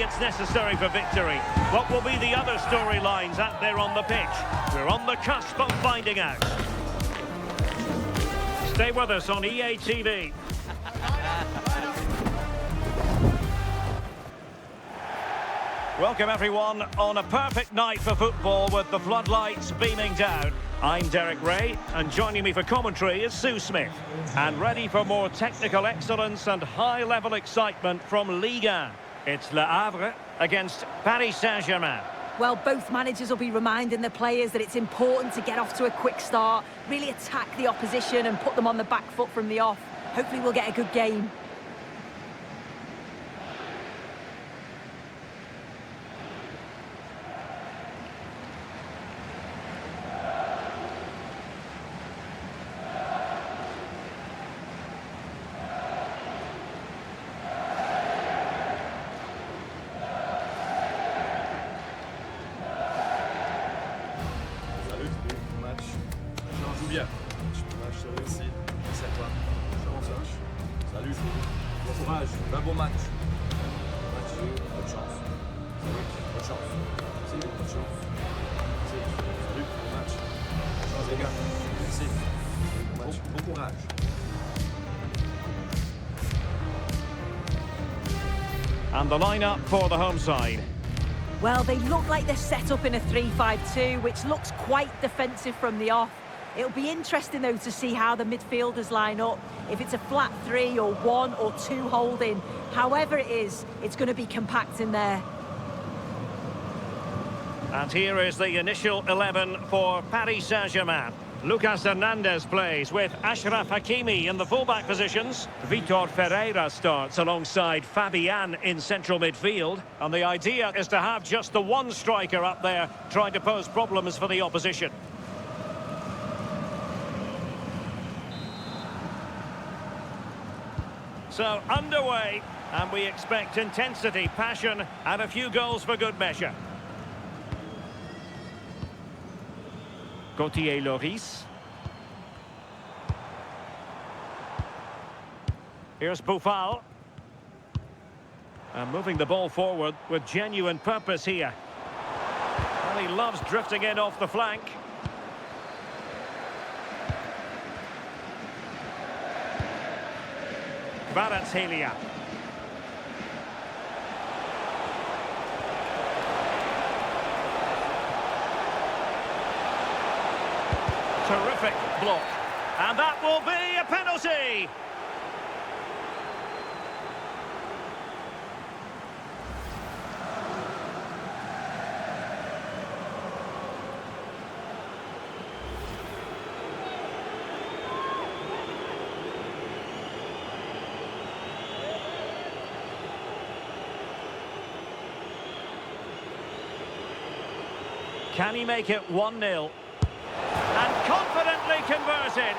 ingredients necessary for victory. What will be the other storylines out there on the pitch? We're on the cusp of finding out. Stay with us on EA TV. Welcome everyone on a perfect night for football with the floodlights beaming down. I'm Derek Ray, and joining me for commentary is Sue Smith. And ready for more technical excellence and high-level excitement from Ligue 1. It's Le Havre against Paris Saint-Germain. Well, both managers will be reminding the players that it's important to get off to a quick start, really attack the opposition and put them on the back foot from the off. Hopefully we'll get a good game. Bien. Match réussi. C'est à toi. Salut. Bon courage. Un beau match. Bonne chance. Salut. Bonne chance. Merci. Bonne chance. Merci. Salut. Bon match. Bonne chance les gars. Merci. Bon match. Bon courage. And the lineup for the home side. Well, they look like they're set up in a 3-5-2, which looks quite defensive from the off. It'll be interesting, though, to see how the midfielders line up. If it's a flat 3 or 1 or 2 holding, however it is, it's going to be compact in there. And here is the initial 11 for Paris Saint-Germain. Lucas Hernandez plays with Achraf Hakimi in the fullback positions. Vitor Ferreira starts alongside Fabian in central midfield. And the idea is to have just the one striker up there trying to pose problems for the opposition. So, underway, and we expect intensity, passion, and a few goals for good measure. Gauthier Lloris. Here's Boufal. And moving the ball forward with genuine purpose here. Well, he loves drifting in off the flank. Kvaratskhelia. Terrific block. And that will be a penalty. Can he make it 1-0? And confidently converted.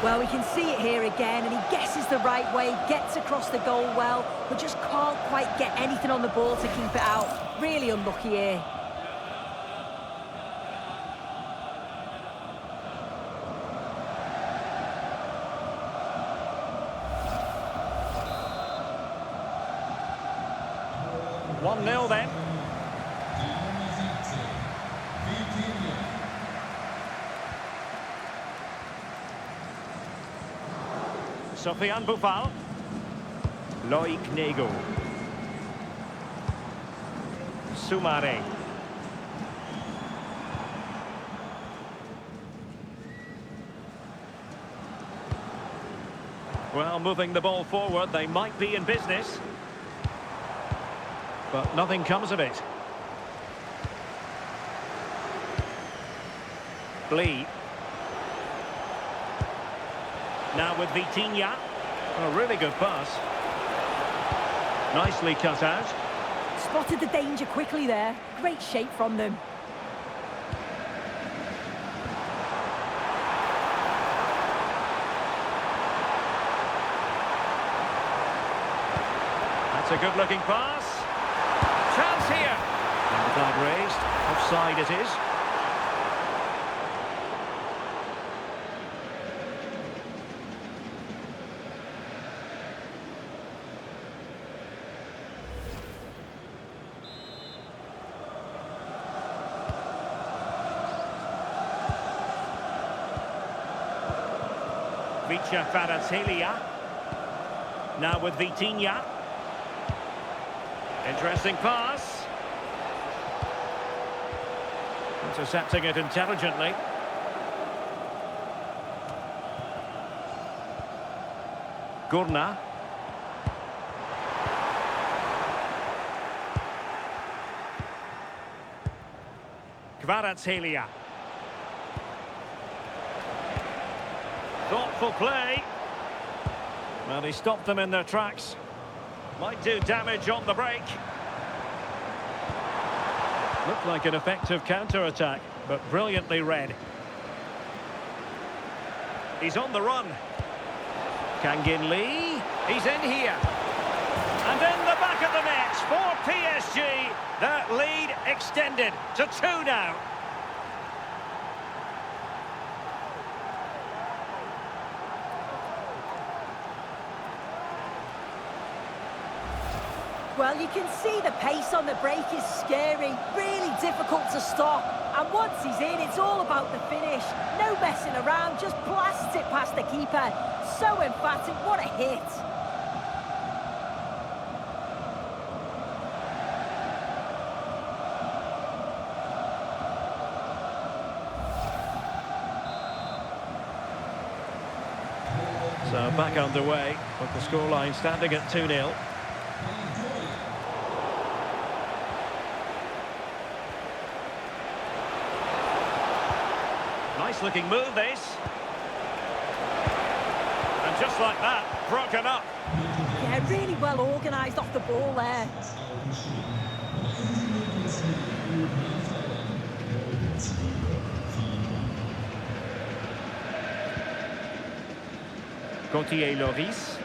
Well, we can see it here again, and he guesses the right way, gets across the goal well, but just can't quite get anything on the ball to keep it out. Really unlucky here. One 0 then. Sofiane Boufal. Loïc Nego. Soumaré. Well, moving the ball forward, they might be in business. But nothing comes of it. Lee. Now with Vitinha. A really good pass. Nicely cut out. Spotted the danger quickly there. Great shape from them. That's a good-looking pass. Offside it is. Kvaratskhelia. Now with Vitinha. Interesting pass. Intercepting it intelligently. Gurna. Kvaratskhelia. Thoughtful play. Well, he stopped them in their tracks. Might do damage on the break. Looked like an effective counter-attack, but brilliantly read. He's on the run. Kangin Lee. He's in here. And in the back of the net for PSG. That lead extended to 2 now. Well, you can see the pace on the break is scary, really difficult to stop. And once he's in, it's all about the finish. No messing around, just blasts it past the keeper. So emphatic, what a hit. So back underway, with the scoreline standing at 2-0. Nice looking move, this. And just like that, broken up. Yeah, really well organised off the ball there. Gauthier Loris.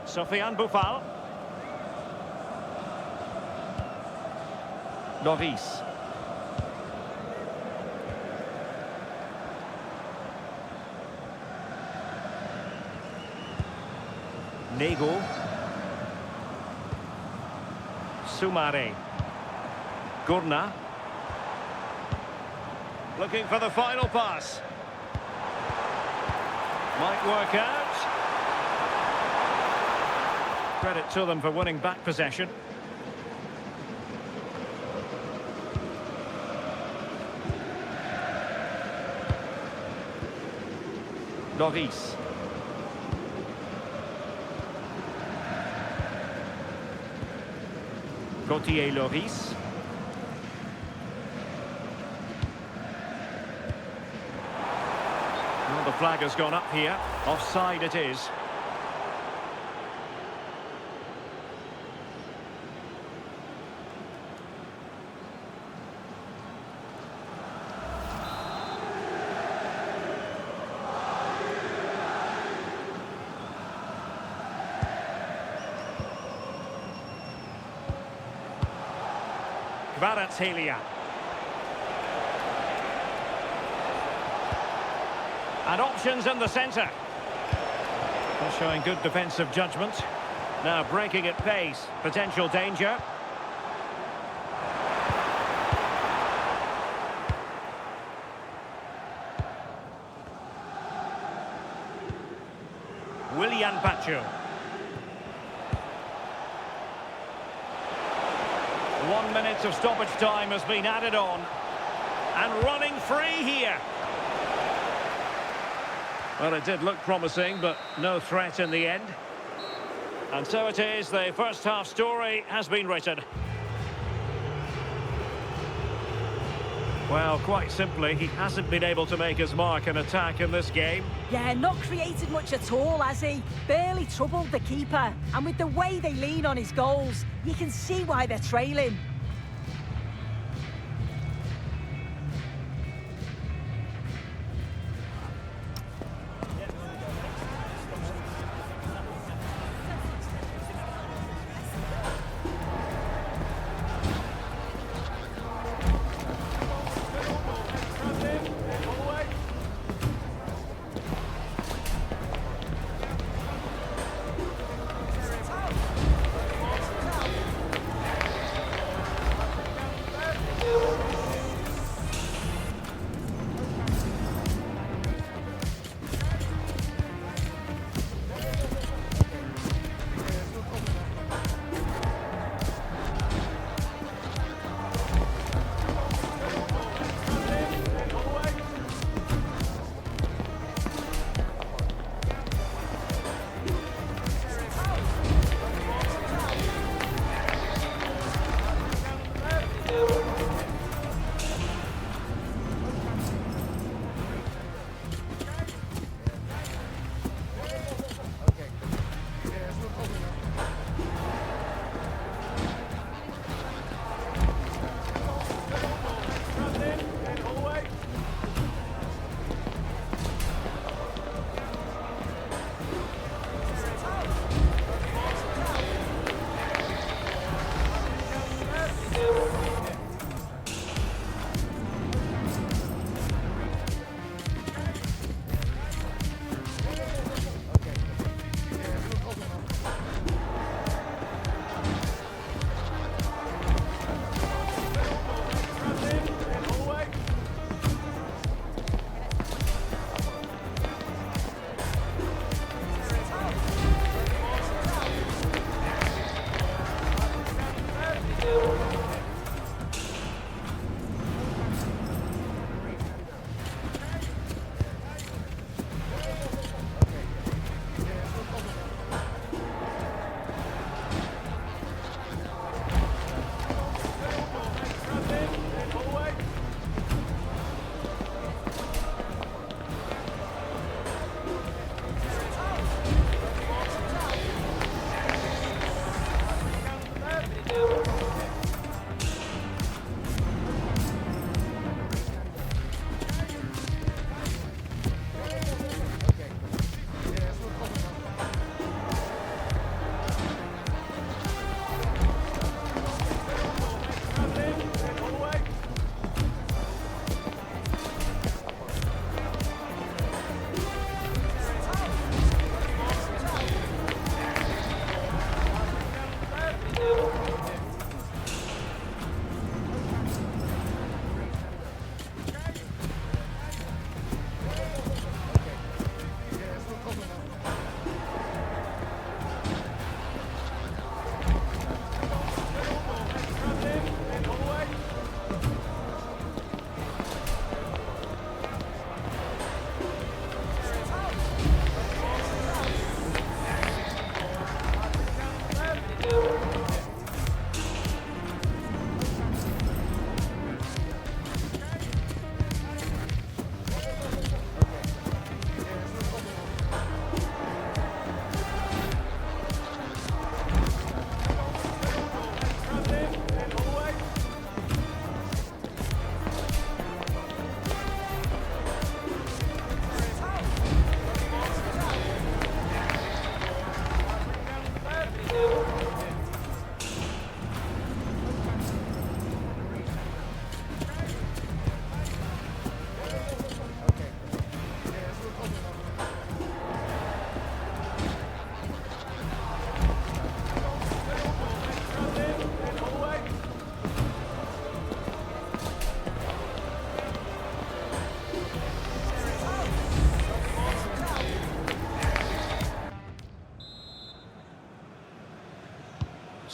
Sofiane Boufal. Loris. Nego. Soumare. Gurna. Looking for the final pass. Might work out. Credit to them for winning back possession. Loris. Gauthier Loris. Well, the flag has gone up here. Offside it is. Kvaratskhelia. And options in the centre. They're showing good defensive judgment. Now breaking at pace. Potential danger. Willian Pacho. 1 minute of stoppage time has been added on. And running free here. Well, it did look promising, but no threat in the end. And so it is, the first half story has been written. Well, quite simply, he hasn't been able to make his mark in attack in this game. Yeah, not created much at all, has he? Barely troubled the keeper. And with the way they lean on his goals, you can see why they're trailing.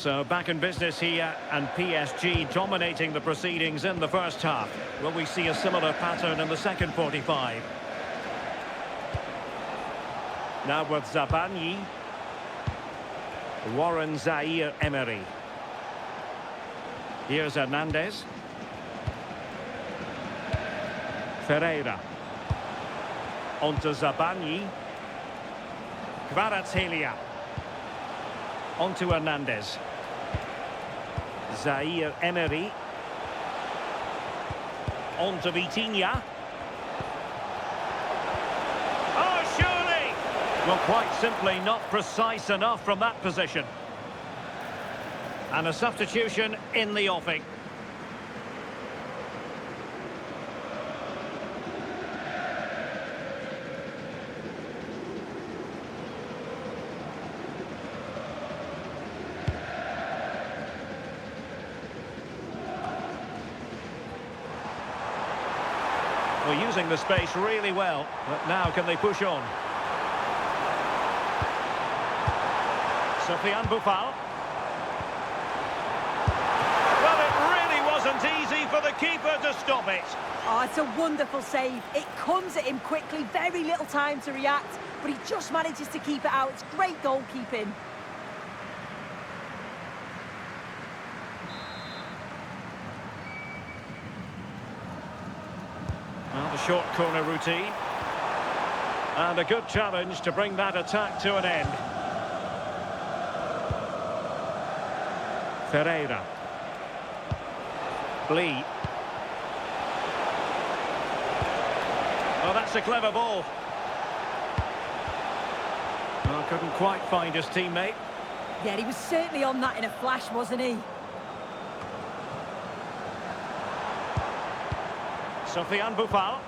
So back in business here, and PSG dominating the proceedings in the first half. Will we see a similar pattern in the second 45? Now with Zabanyi. Warren Zaïre-Emery. Here's Hernandez. Ferreira. On to Zabanyi. Kvaratskhelia. On to Hernandez. Zaïre-Emery. On to Vitinha. Oh, surely! Well, quite simply not precise enough from that position. And a substitution in the offing. Well, using the space really well, but now can they push on? Sofiane Boufal. Well, it really wasn't easy for the keeper to stop it. Oh, it's a wonderful save. It comes at him quickly, very little time to react, but he just manages to keep it out. It's great goalkeeping. Well, the short corner routine. And a good challenge to bring that attack to an end. Ferreira. Lee. Oh, that's a clever ball. Oh, couldn't quite find his teammate. Yeah, he was certainly on that in a flash, wasn't he? Sofiane Boufal.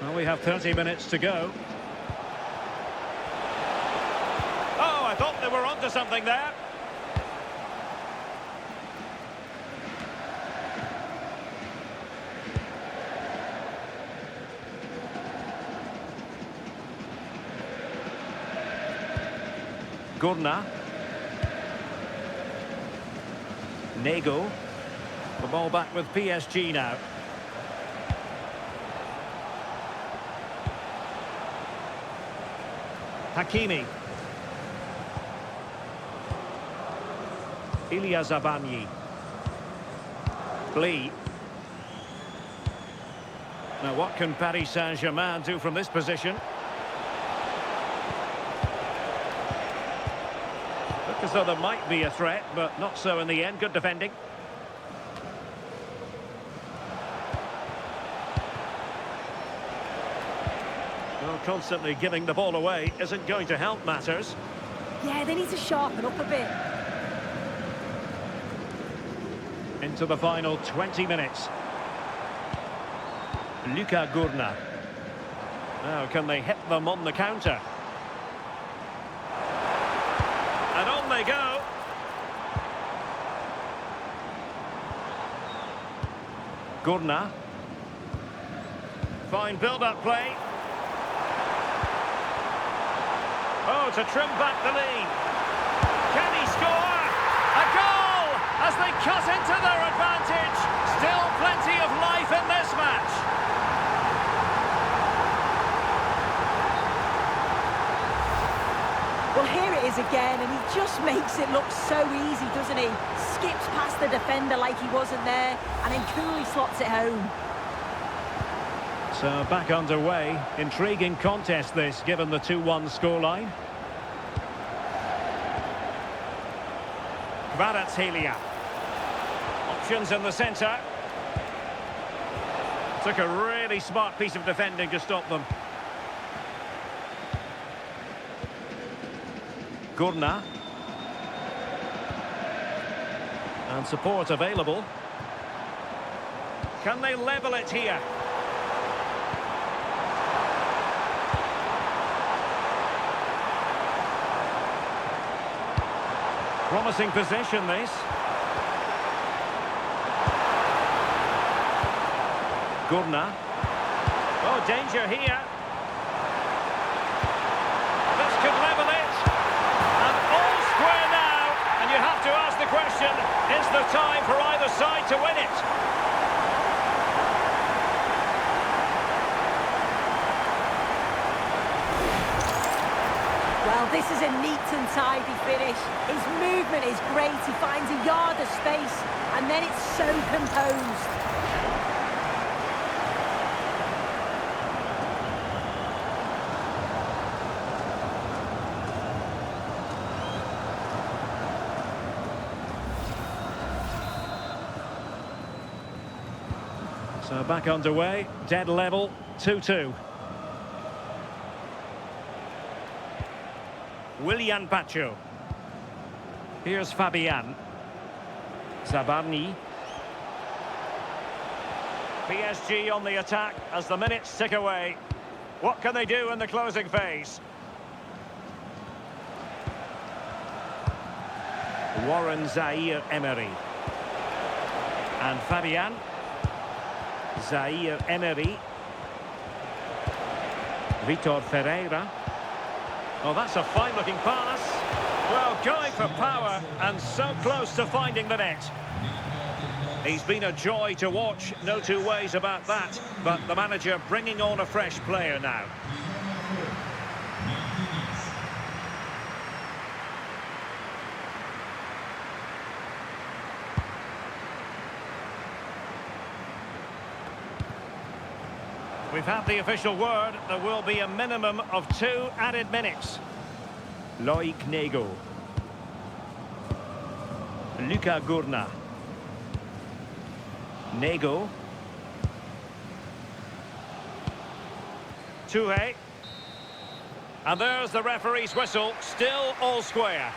Well, we have 30 minutes to go. Oh, I thought they were onto something there. Gurna. Nego. The ball back with PSG now. Hakimi. Ilya Zabanyi. Lee. Now what can Paris Saint-Germain do from this position? Look as though there might be a threat, but not so in the end. Good defending. Well, constantly giving the ball away isn't going to help matters. Yeah, they need to sharpen up a bit. Into the final 20 minutes. Luka Gurna. Now, can they hit them on the counter? And on they go. Gurna. Fine build-up play. Oh, to trim back the lead. Can he score? A goal as they cut into their advantage. Still plenty of life in this match. Well, here it is again, and he just makes it look so easy, doesn't he? Skips past the defender like he wasn't there, and then coolly slots it home. So back underway. Intriguing contest this, given the 2-1 scoreline. Kvaratskhelia. Options in the centre. Took a really smart piece of defending to stop them. Gurna. And support available. Can they level it here? Promising possession, this. Gurna. Oh, danger here. the question, is the time for either side to win it? Well, this is a neat and tidy finish. His movement is great. He finds a yard of space, and then it's so composed. So back underway, dead level, 2-2. Willian Pacho. Here's Fabian. Zabarni. PSG on the attack as the minutes tick away. What can they do in the closing phase? Warren Zaire-Emery. And Fabian. Zaire-Emery. Vitor Ferreira. Oh, that's a fine-looking pass. Well, going for power and so close to finding the net. He's been a joy to watch, no two ways about that. But the manager bringing on a fresh player now. We've had the official word. There will be a minimum of 2 added minutes. Loic Nego. Luca Gurna. Nego. Touré. And there's the referee's whistle. Still all square.